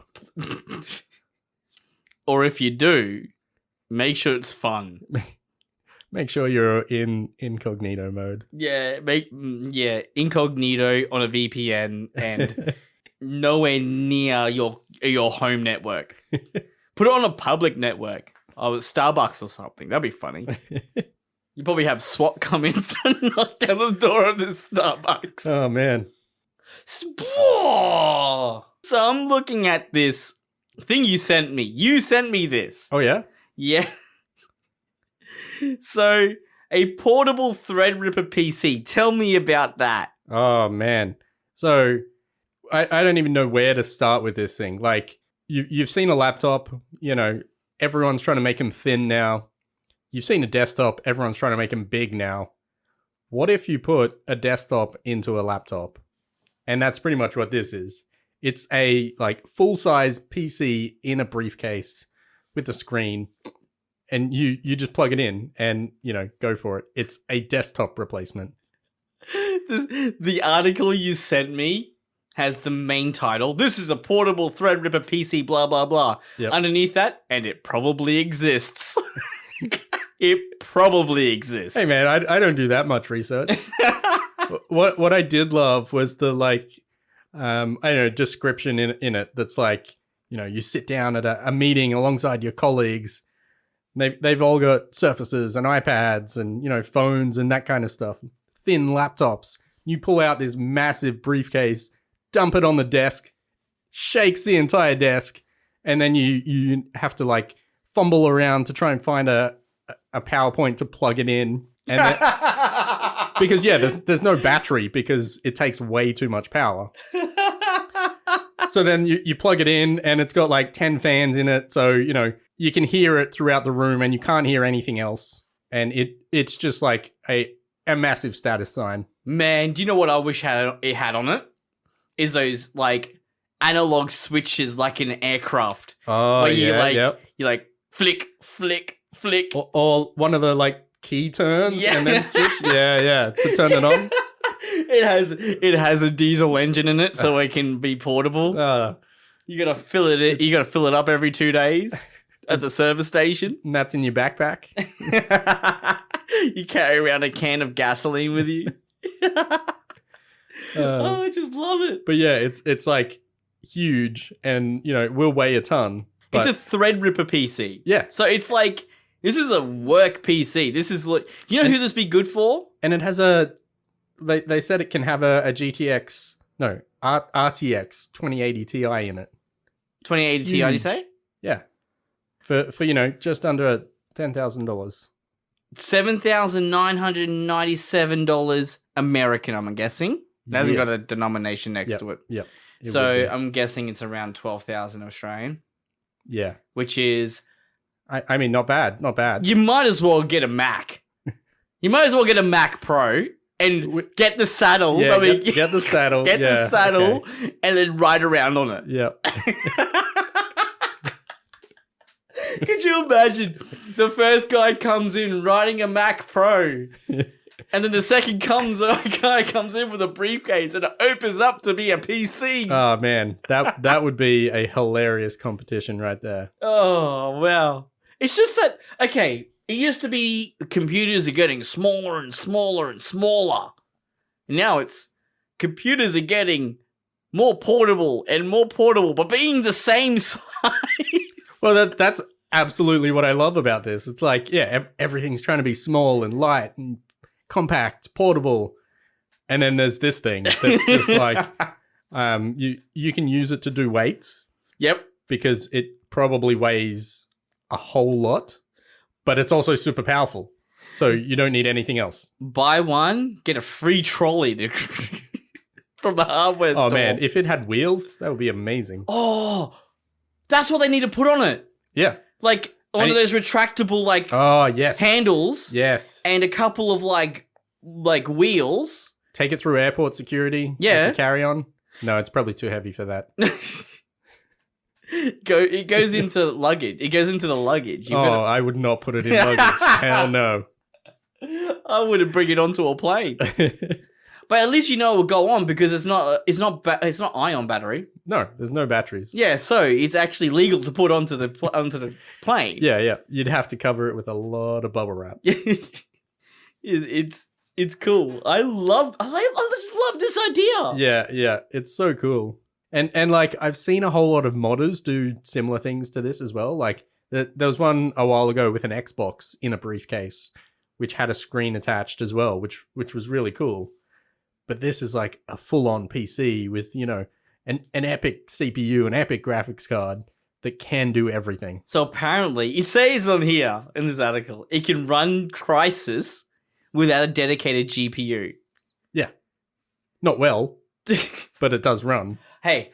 Or if you do, make sure it's fun. Make sure you're in incognito mode. Yeah, incognito on a VPN and nowhere near your home network. Put it on a public network. Oh, Starbucks or something. That'd be funny. You probably have SWAT come in to knock down the door of this Starbucks. Oh man. So I'm looking at this thing you sent me. You sent me this. Oh yeah. Yeah. So, a portable Threadripper PC. Tell me about that. Oh man. So I don't even know where to start with this thing. Like you've seen a laptop, you know, everyone's trying to make them thin now. You've seen a desktop, everyone's trying to make them big now. What if you put a desktop into a laptop? And that's pretty much what this is. It's a like full-size PC in a briefcase with a screen, and you just plug it in and, you know, go for it. It's a desktop replacement. The article you sent me has the main title. This is a portable Threadripper PC, blah, blah, blah. Yep. Underneath that, and it probably exists. It probably exists. Hey man, I don't do that much research. What I did love was the like, I don't know, description in it that's like, you know, you sit down at a meeting alongside your colleagues. They've all got Surfaces and iPads and, you know, phones and that kind of stuff. Thin laptops. You pull out this massive briefcase, dump it on the desk, shakes the entire desk, and then you have to like fumble around to try and find a PowerPoint to plug it in. And then, because yeah, there's no battery because it takes way too much power. So then you plug it in and it's got like 10 fans in it. So, you know, you can hear it throughout the room and you can't hear anything else. And it's just like a massive status sign. Man, do you know what I wish it had on it? Is those like analog switches like in an aircraft. Oh, where yeah, you like flick, flick, flick. Or one of the like key turns Yeah. and then switch. Yeah, to turn it on. It has a diesel engine in it, so it can be portable. You gotta fill it up every 2 days at the service station. And that's in your backpack. You carry around a can of gasoline with you. Oh, I just love it. But yeah, it's like huge and, you know, it will weigh a ton. But It's a Threadripper PC. yeah, So it's like, this is a work PC. This is like, you know who this be good for? and it has they said it can have a RTX 2080 Ti in it. 2080 Ti, you say? Yeah. For you know, just under $10,000. $7,997 American, I'm guessing. It hasn't Yeah. got a denomination next Yep, to it. Yep. It So would be. I'm guessing it's around 12,000 Australian, Yeah. which is, I mean, not bad. Not bad. you might as well get a Mac. You might as well get a Mac Pro and get the saddle. Yeah, I mean, get the saddle. get yeah, the saddle okay. and then ride around on it. Yep. Could you imagine the first guy comes in riding a Mac Pro, and then the second guy comes in with a briefcase and it opens up to be a PC? Oh man, that would be a hilarious competition right there. Oh, wow. It's just that, okay, it used to be computers are getting smaller and smaller and smaller. And now it's computers are getting more portable and more portable, but being the same size. Well, that's absolutely what I love about this. It's like, yeah, everything's trying to be small and light and compact, portable. And then there's this thing that's just like, you can use it to do weights Yep. because it probably weighs a whole lot, but it's also super powerful. So you don't need anything else. Buy one, get a free trolley from the hardware store. Oh man, if it had wheels, that would be amazing. Oh, that's what they need to put on it. Yeah. Like one And of those retractable like Oh, yes. handles Yes. and a couple of like wheels. Take it through airport security. Yeah. To carry on. No, it's probably too heavy for that. It goes into luggage. It goes into the luggage. Oh, I would not put it in luggage. Hell no. I wouldn't bring it onto a plane. But at least you know it will go on because it's not ion battery. No, there's no batteries. Yeah, so it's actually legal to put onto the plane. Yeah. You'd have to cover it with a lot of bubble wrap. It's cool. I just love this idea. Yeah. It's so cool. And like I've seen a whole lot of modders do similar things to this as well. Like there was one a while ago with an Xbox in a briefcase which had a screen attached as well, which was really cool. But this is like a full-on PC with, an epic CPU, an epic graphics card that can do everything. So apparently, it says on here in this article, it can run Crysis without a dedicated GPU. Yeah. Not well, but it does run. Hey,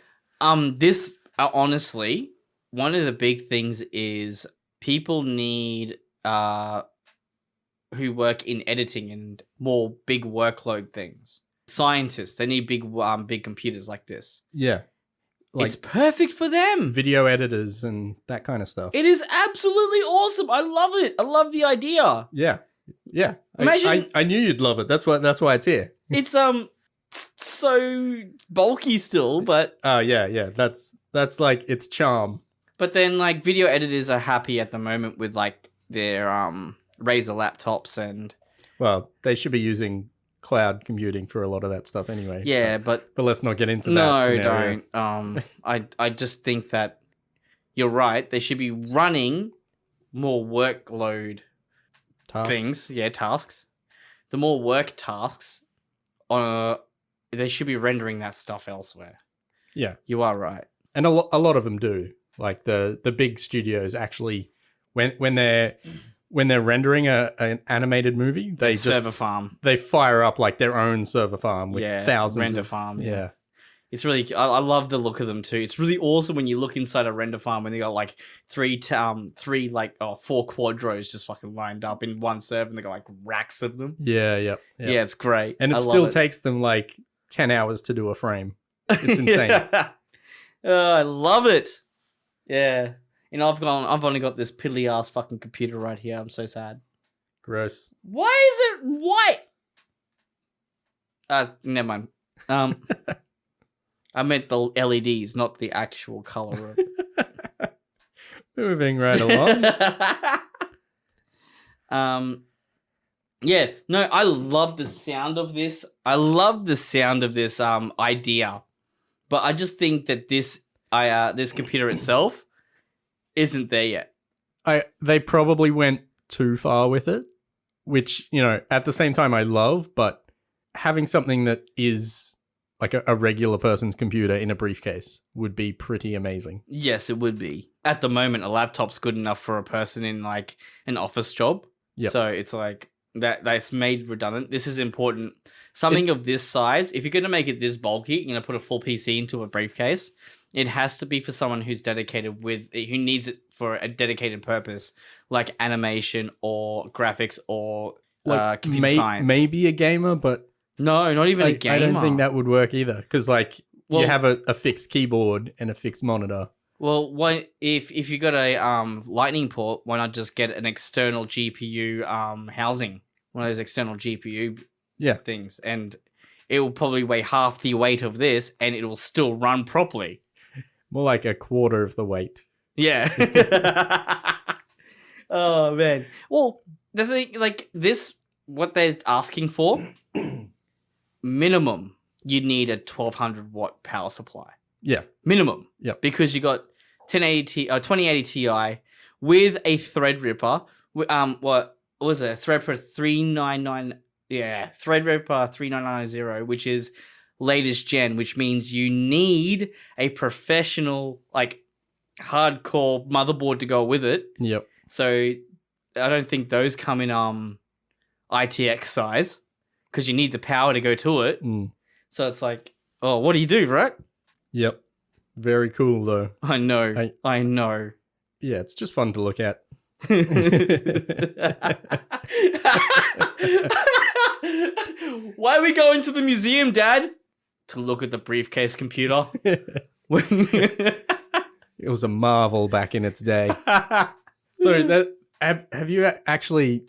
this honestly, one of the big things is people need who work in editing and more big workload things. Scientists, they need big computers like this. Yeah. Like it's perfect for them. video editors and that kind of stuff. It is absolutely awesome. I love it. I love the idea. Yeah. Yeah. Imagine- I knew you'd love it. That's why it's here. It's so bulky still, but Yeah. That's like its charm. but then like video editors are happy at the moment with like their Razer laptops and Well, they should be using cloud computing for a lot of that stuff anyway. yeah, but But let's not get into that. no, scenario. don't. I just think that you're right. They should be running more workload Tasks. things. Yeah, tasks. The more work tasks, they should be rendering that stuff elsewhere. Yeah. You are right. And a lot of them do. Like the big studios actually, when they're rendering an animated movie, they just Server farm. they fire up like their own server farm with Yeah, thousands render of farm, yeah. Yeah. It's really, I love the look of them too. It's really awesome when you look inside a render farm and they got like four quadros just fucking lined up in one server and they got like racks of them. Yeah. Yeah, it's great. And I it love still it. takes them like 10 hours to do a frame. It's insane. Oh, I love it. Yeah. I've only got this piddly ass fucking computer right here. I'm so sad. Gross. Why is it white? Never mind. I meant the LEDs, not the actual color of it. Moving right along. Yeah, no, I love the sound of this. Idea. But I just think that this computer itself isn't there yet. They probably went too far with it, which, at the same time I love, but having something that is like a regular person's computer in a briefcase would be pretty amazing. Yes, it would be. At the moment, a laptop's good enough for a person in like an office job. Yep. So it's like that's made redundant. This is important. Something of this size, if you're going to make it this bulky, you're going to put a full PC into a briefcase, it has to be for someone who's dedicated who needs it for a dedicated purpose, like animation or graphics or computer science. Maybe a gamer, but no, not even a I gamer. don't think that would work either. Because Well- you have a fixed keyboard and a fixed monitor. Well, why if you got a lightning port, why not just get an external GPU housing, one of those external GPU things, and it will probably weigh half the weight of this, and it will still run properly. More like a quarter of the weight. Yeah. Oh man. Well, the thing like this, what they're asking for, minimum, you need a 1200 watt power supply. Yeah. Minimum. Yep. Because you got 2080 Ti with a Threadripper. What was it? Threadripper 399. Yeah, Threadripper 3990, which is latest gen, which means you need a professional, like hardcore motherboard to go with it. Yep. So I don't think those come in ITX size because you need the power to go to it. Mm. So it's like, oh, what do you do, right? Yep. Very cool though. I know. I know. Yeah, it's just fun to look at. Why are we going to the museum, Dad? To look at the briefcase computer. It was a marvel back in its day. So that have you actually?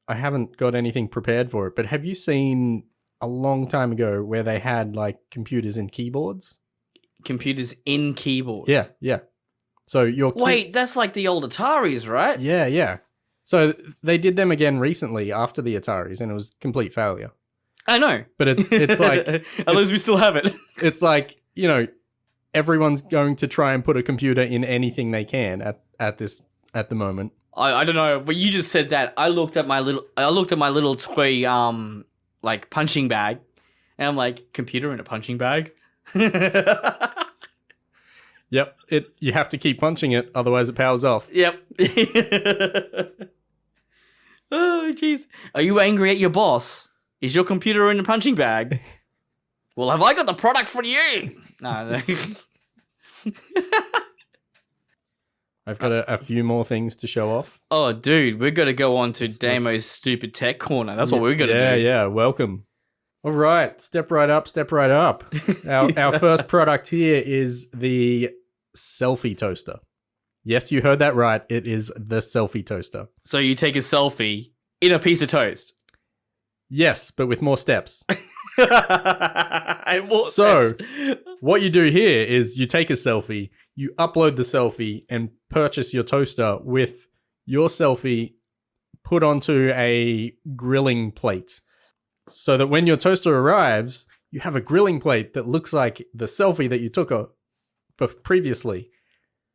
I haven't got anything prepared for it, but have you seen a long time ago where they had like computers in keyboards? Computers in keyboards. Yeah. So wait, that's like the old Ataris, right? Yeah. So they did them again recently after the Ataris, and it was complete failure. I know, but it's like at least we still have it. It's like everyone's going to try and put a computer in anything they can at the moment. I don't know, but you just said that. I looked at my little toy like punching bag, and I'm like, computer in a punching bag. Yep. You have to keep punching it, otherwise it powers off. Yep. Oh jeez. Are you angry at your boss? Is your computer in a punching bag? Well, have I got the product for you? No. I've got a few more things to show off. Oh, dude, we're going to go on to Damo's stupid tech corner. That's what we're going to do. Yeah, welcome. All right, step right up. Our first product here is the selfie toaster. Yes, you heard that right. It is the selfie toaster. So you take a selfie in a piece of toast. Yes, but with more steps. And more So, steps. what you do here is you take a selfie, you upload the selfie, and purchase your toaster with your selfie put onto a grilling plate. So that when your toaster arrives, you have a grilling plate that looks like the selfie that you took previously.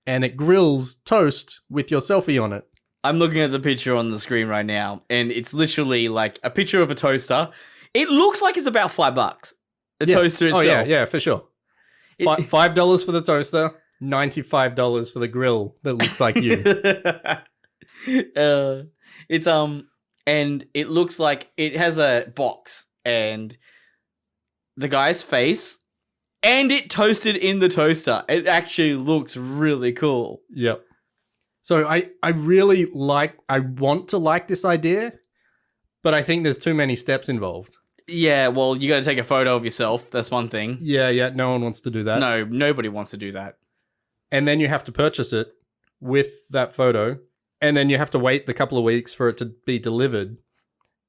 And it grills toast with your selfie on it. I'm looking at the picture on the screen right now, and it's literally like a picture of a toaster. It looks like it's about $5. The toaster itself. Oh, yeah, for sure. $5 for the toaster, $95 for the grill that looks like you. It's and it looks like it has a box and the guy's face, and it toasted in the toaster. It actually looks really cool. Yep. So I really want to like this idea, but I think there's too many steps involved. Yeah, well, you got to take a photo of yourself. That's one thing. Yeah, no one wants to do that. No, nobody wants to do that. And then you have to purchase it with that photo, and then you have to wait the couple of weeks for it to be delivered.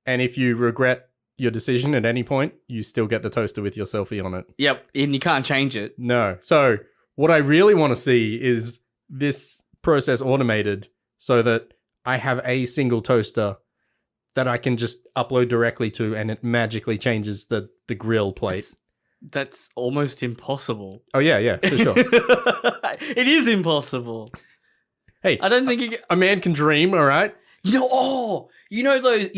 And if you regret your decision at any point, you still get the toaster with your selfie on it. Yep, and you can't change it. No. So what I really want to see is this process automated so that I have a single toaster that I can just upload directly to, and it magically changes the grill plate. That's almost impossible. Oh, yeah, for sure. It is impossible. Hey, I don't think a man can dream, all right? you know those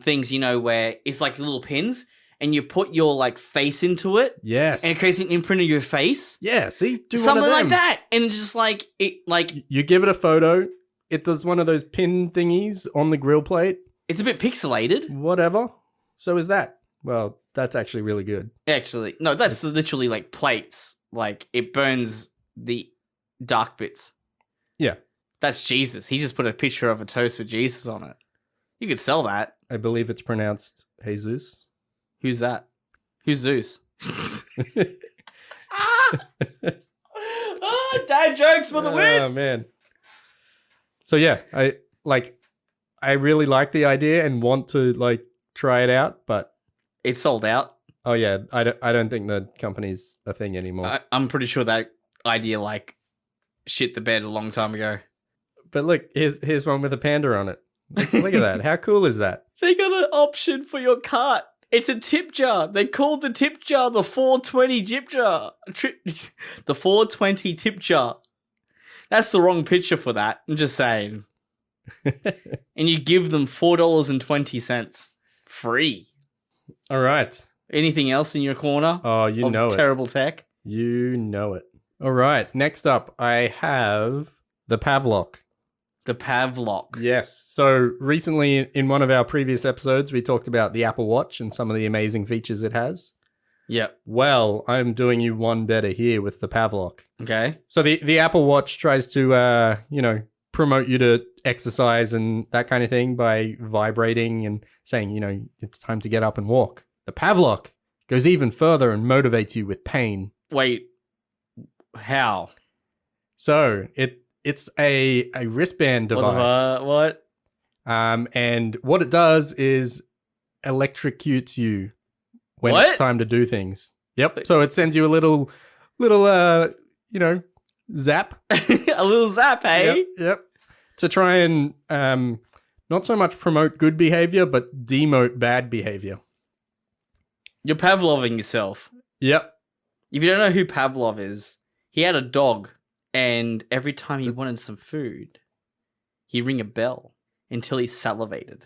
things, where it's like little pins and you put your like face into it. Yes. And it creates an imprint of your face. Yeah, see? Do something one of like them. that. And just like it like You give it a photo, it does one of those pin thingies on the grill plate. it's a bit pixelated. Whatever. So is that. Well, that's actually really good. Actually, no, that's literally like plates. Like it burns the dark bits. Yeah. That's Jesus. He just put a picture of a toast with Jesus on it. You could sell that. I believe it's pronounced Jesus. Who's that? Who's Zeus? Dad jokes for the win. Oh, man. So, yeah, I really like the idea and want to, try it out, but... It's sold out. Oh, yeah, I don't think the company's a thing anymore. I'm pretty sure that idea, shit the bed a long time ago. But look, here's one with a panda on it. Look at that. How cool is that? They got an option for your cart. It's a tip jar. They called the tip jar the 420 tip jar. The 420 tip jar. That's the wrong picture for that. I'm just saying. And you give them $4.20 free. All right. Anything else in your corner? Oh, you know it. Terrible tech. You know it. All right. Next up, I have the Pavlok. The Pavlok. Yes. So recently in one of our previous episodes, we talked about the Apple Watch and some of the amazing features it has. Yep. Well, I'm doing you one better here with the Pavlok. Okay. So the Apple Watch tries to, promote you to exercise and that kind of thing by vibrating and saying, it's time to get up and walk. The Pavlok goes even further and motivates you with pain. Wait. How? So it's a wristband device. What? And what it does is electrocutes you when What? it's time to do things. Yep. So it sends you a little zap. A little zap, eh? Yep. To try and not so much promote good behavior, but demote bad behavior. You're Pavloving yourself. Yep. If you don't know who Pavlov is, he had a dog, and every time he wanted some food, He'd ring a bell until he salivated.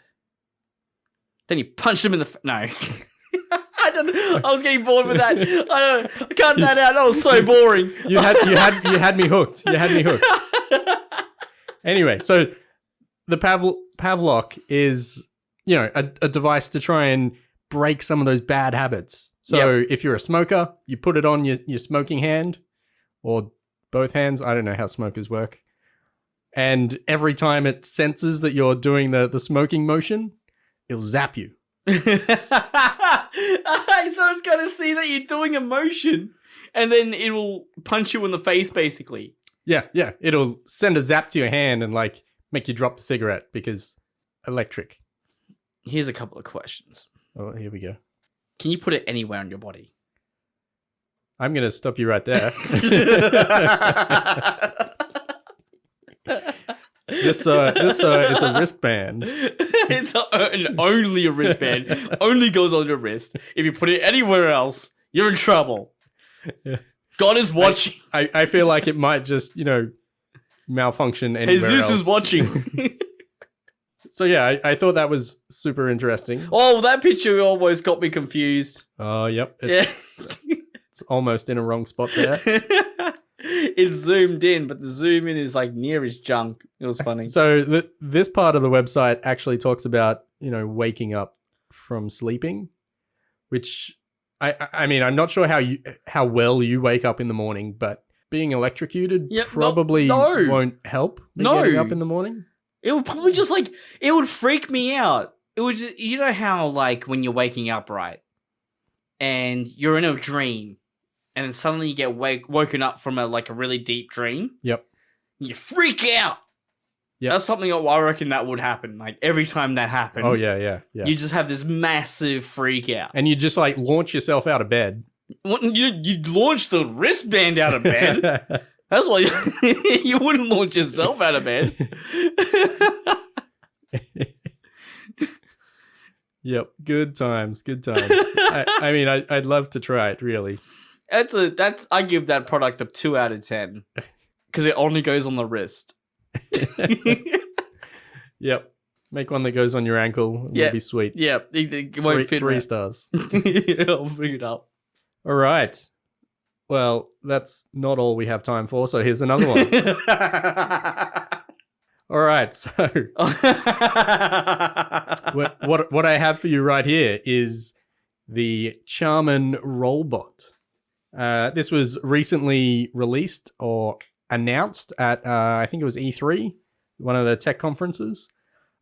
Then he punched him in the... No. I don't know. I was getting bored with that. I don't. Cut that out. That was so boring. You had me hooked. You had me hooked. Anyway, so the Pavlok is, a device to try and break some of those bad habits. So if you're a smoker, you put it on your smoking hand or both hands. I don't know how smokers work. And every time it senses that you're doing the smoking motion, it'll zap you. So it's going to see that you're doing a motion and then it will punch you in the face, basically. Yeah. It'll send a zap to your hand and make you drop the cigarette because electric. Here's a couple of questions. Oh, here we go. Can you put it anywhere on your body? I'm going to stop you right there. This is a wristband. It's only a wristband. Only goes on your wrist. If you put it anywhere else, you're in trouble. God is watching. I feel like it might just, malfunction anywhere Jesus else. is watching. So yeah, I thought that was super interesting. Oh, that picture almost got me confused. Oh, yep. It's almost in a wrong spot there. It's zoomed in, but the zoom in is near his junk. It was funny. So this part of the website actually talks about, waking up from sleeping, which I mean, I'm not sure how well you wake up in the morning, but being electrocuted probably won't help getting up in the morning. It would probably just it would freak me out. It would just, how when you're waking up, right? And you're in a dream and then suddenly you get woken up from a really deep dream. Yep. You freak out. Yeah. That's something I reckon that would happen. Every time that happened. Oh yeah. You just have this massive freak out. And you just launch yourself out of bed. You launch the wristband out of bed. That's why you wouldn't launch yourself out of bed. Yep, good times. I mean, I'd love to try it. Really, I give that product a 2 out of 10 because it only goes on the wrist. Yep, make one that goes on your ankle. It'll be sweet. Yep, it won't fit. 3 stars. I'll figure it out. All right. Well, that's not all we have time for, so here's another one. All right, so what I have for you right here is the Charmin Rollbot. This was recently released or announced at, I think it was E3, one of the tech conferences.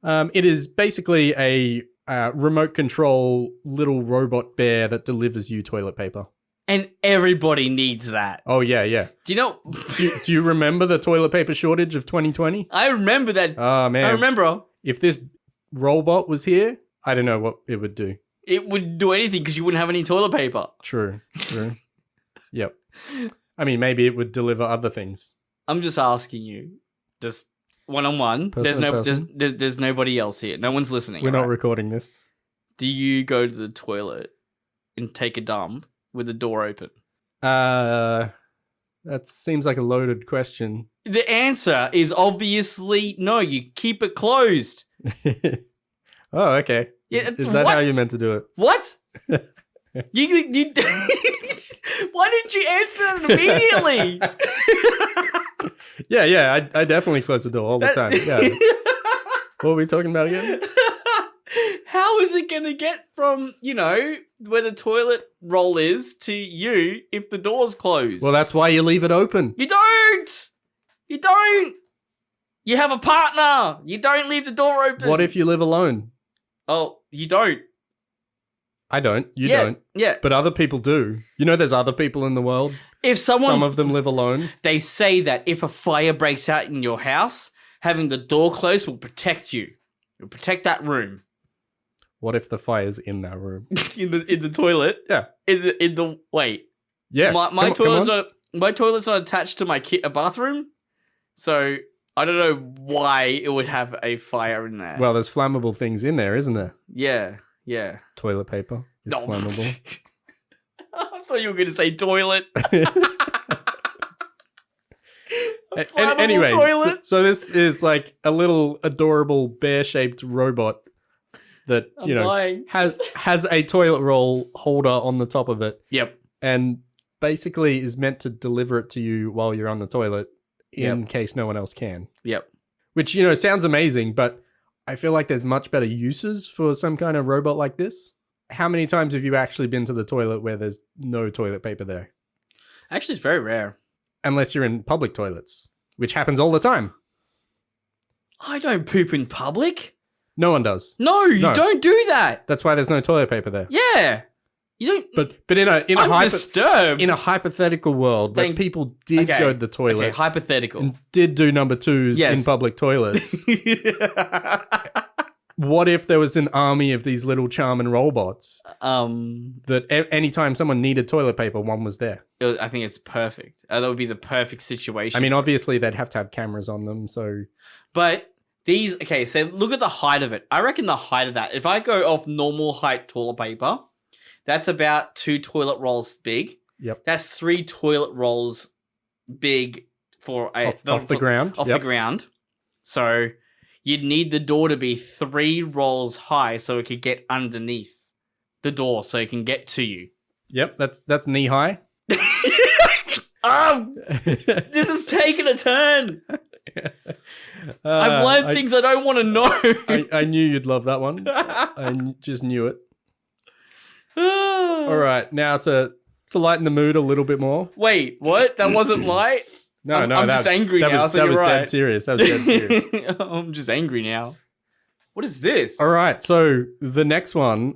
It is basically a remote control little robot bear that delivers you toilet paper. And everybody needs that. Oh, yeah. Do you know... do you remember the toilet paper shortage of 2020? I remember that. Oh, man. I remember. If this robot was here, I don't know what it would do. It would do anything because you wouldn't have any toilet paper. True. Yep. I mean, maybe it would deliver other things. I'm just asking you. Just one-on-one. There's nobody else here. No one's listening. We're not recording this. Do you go to the toilet and take a dump with the door open? That seems like a loaded question. The answer is obviously no. You keep it closed. Oh, okay. Yeah, is that how you meant to do it? What? you Why didn't you answer that immediately? Yeah. I definitely close the door all the time. Yeah. What were we talking about again? How is it going to get from, where the toilet roll is to you if the door's closed? Well, that's why you leave it open. You don't. You have a partner. You don't leave the door open. What if you live alone? Oh, you don't. I don't. You don't. Yeah. But other people do. There's other people in the world. Some of them live alone. They say that if a fire breaks out in your house, having the door closed will protect you. It'll protect that room. What if the fire's in that room? in the toilet? Yeah. Yeah. My toilet's not attached to a bathroom, so I don't know why it would have a fire in there. Well, there's flammable things in there, isn't there? Yeah. Toilet paper is flammable. I thought you were going to say toilet. Flammable Anyway, toilet. so this is like a little adorable bear-shaped robot that I'm dying. has a toilet roll holder on the top of it, Yep. and basically is meant to deliver it to you while you're on the toilet in Yep. case no one else can. Yep. Which, you know, sounds amazing, but I feel like there's much better uses for some kind of robot like this. How many times have you actually been to the toilet where there's no toilet paper there? Actually, it's very rare. Unless you're in public toilets, which happens all the time. I don't poop in public. No one does. No, you No. don't do that. That's why there's no toilet paper there. Yeah. You don't. But in I'm disturbed. in a hypothetical world where Thank- people did Okay. go to the toilet Okay, hypothetical. and did do number twos Yes. in public toilets, what if there was an army of these little Charmin robots that anytime someone needed toilet paper, one was there? I think it's perfect. That would be the perfect situation. I mean, obviously they'd have to have cameras on them, so but these, okay, so look at the height of it. I reckon the height of that, if I go off normal height toilet paper, that's about 2 toilet rolls big. Yep. That's 3 toilet rolls big for off the ground. Off Yep. the ground. So you'd need the door to be 3 rolls high so it could get underneath the door so it can get to you. Yep, that's knee high. This is taking a turn. I've learned things I don't want to know. I knew you'd love that one. Just knew it. All right, now to lighten the mood a little bit more. Wait, what? That wasn't light? I'm just angry now, so that you're was right. dead serious. That was dead serious. I'm just angry now. What is this? All right, so the next one,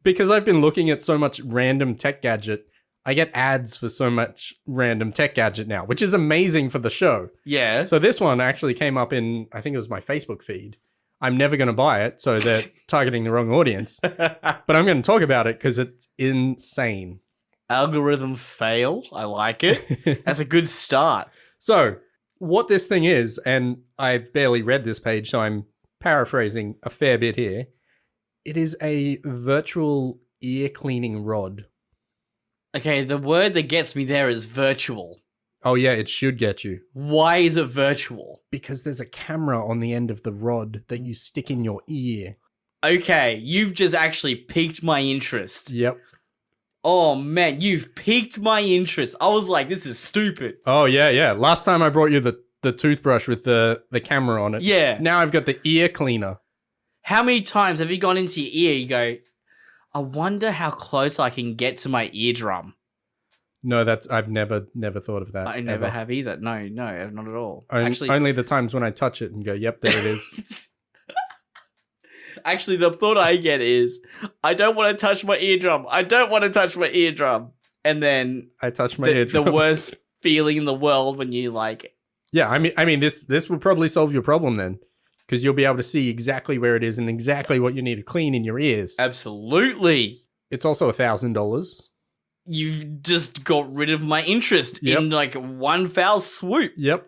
because I've been looking at so much random tech gadget, I get ads for so much random tech gadget now, which is amazing for the show. Yeah. So this one actually came up in, I think it was my Facebook feed. I'm never going to buy it, so they're targeting the wrong audience. But I'm going to talk about it because it's insane. Algorithm fail. I like it. That's a good start. So what this thing is, and I've barely read this page, so I'm paraphrasing a fair bit here. It is a virtual ear cleaning rod. Okay, the word that gets me there is virtual. Oh yeah, it should get you. Why is it virtual? Because there's a camera on the end of the rod that you stick in your ear. Okay, you've just actually piqued my interest. Yep. Oh man, you've piqued my interest. I was like, this is stupid. Oh yeah. Last time I brought you the toothbrush with the camera on it. Yeah. Now I've got the ear cleaner. How many times have you gone into your ear, you go, I wonder how close I can get to my eardrum? No, I've never thought of that. I never ever. have either. No, not at all. Only the times when I touch it and go, yep, there it is. Actually, the thought I get is, I don't want to touch my eardrum. I don't want to touch my eardrum. And then I touch my the eardrum. worst feeling in the world when you like, Yeah, I mean, this will probably solve your problem then, because you'll be able to see exactly where it is and exactly what you need to clean in your ears. absolutely. It's also $1,000. You've just got rid of my interest in like one foul swoop. Yep.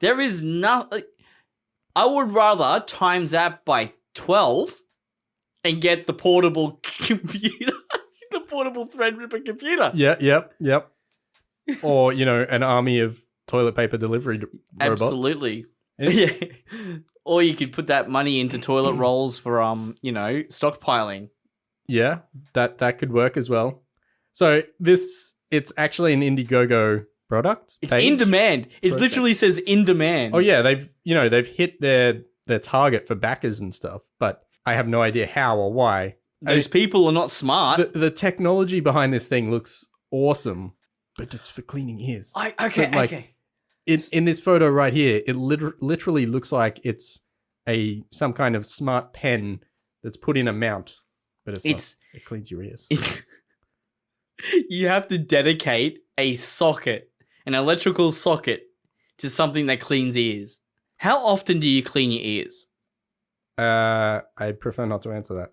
There is nothing. I would rather times that by 12 and get the portable computer, the portable Threadripper computer. Yep. Or, an army of toilet paper delivery robots. Absolutely. Yeah. Or you could put that money into toilet rolls for stockpiling. Yeah, that could work as well. So it's actually an Indiegogo product. It's page. in demand. It Okay. literally says in demand. Oh yeah, they've hit their target for backers and stuff, but I have no idea how or why. Those people are not smart. The technology behind this thing looks awesome, but it's for cleaning ears. Okay. In this photo right here, it literally looks like it's some kind of smart pen that's put in a mount, but it's not. It cleans your ears. You have to dedicate a socket, an electrical socket, to something that cleans ears. How often do you clean your ears? I prefer not to answer that.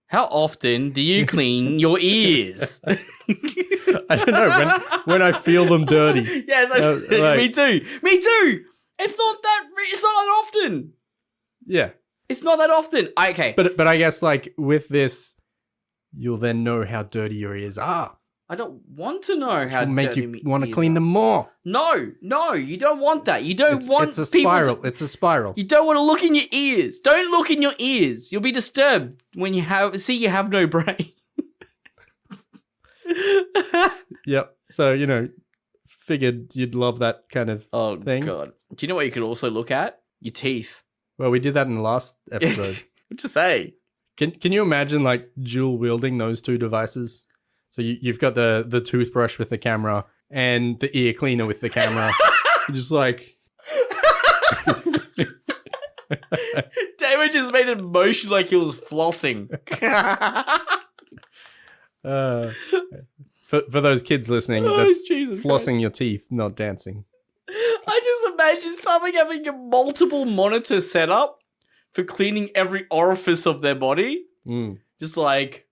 How often do you clean your ears? I don't know when I feel them dirty. Yes, me too. Me too. It's not that often. Yeah, It's not that often. Okay. but I guess like with this, you'll then know how dirty your ears are. I don't want to know how It'll make dirty you me want to ears clean are. them more. No, you don't want that. You don't want It's a people spiral. to- It's a spiral. You don't want to look in your ears. Don't look in your ears. You'll be disturbed when you have no brain. Yep. So, figured you'd love that kind of Oh thing. god. Do you know what you could also look at? Your teeth. Well, we did that in the last episode. What'd you say? Can you imagine like dual wielding those two devices? So you've got the toothbrush with the camera and the ear cleaner with the camera. You're just like David just made a motion like he was flossing. for those kids listening, Oh, that's Jesus flossing Christ. your teeth, not dancing. I just imagine something having a multiple monitor setup for cleaning every orifice of their body. Mm. Just like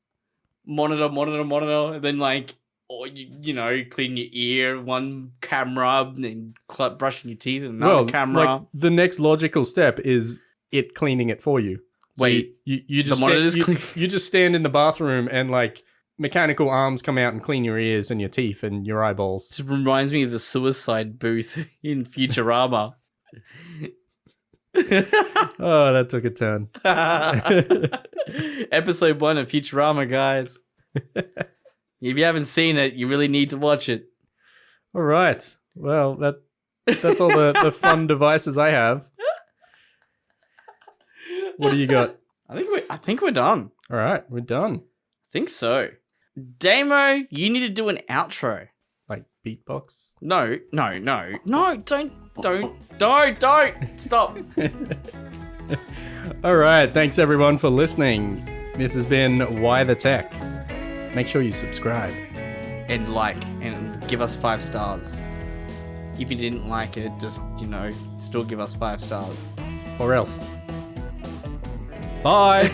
monitor, and then like, or you clean your ear, one camera, and then brushing your teeth, and another camera. Like the next logical step is it cleaning it for you. So Wait, you just the monitor's stand, clean- you just stand in the bathroom and like mechanical arms come out and clean your ears and your teeth and your eyeballs. This reminds me of the suicide booth in Futurama. Oh, that took a turn. Episode 1 of Futurama, guys. If you haven't seen it, you really need to watch it. All right. Well, that's all the fun devices I have. What do you got? I think we're done. All right, we're done. I think so. Damo, you need to do an outro. Like beatbox. No, don't. Stop. All right, thanks everyone for listening. This has been Why the Tech. Make sure you subscribe. And like, and give us 5 stars. If you didn't like it, just, still give us 5 stars. Or else. Bye.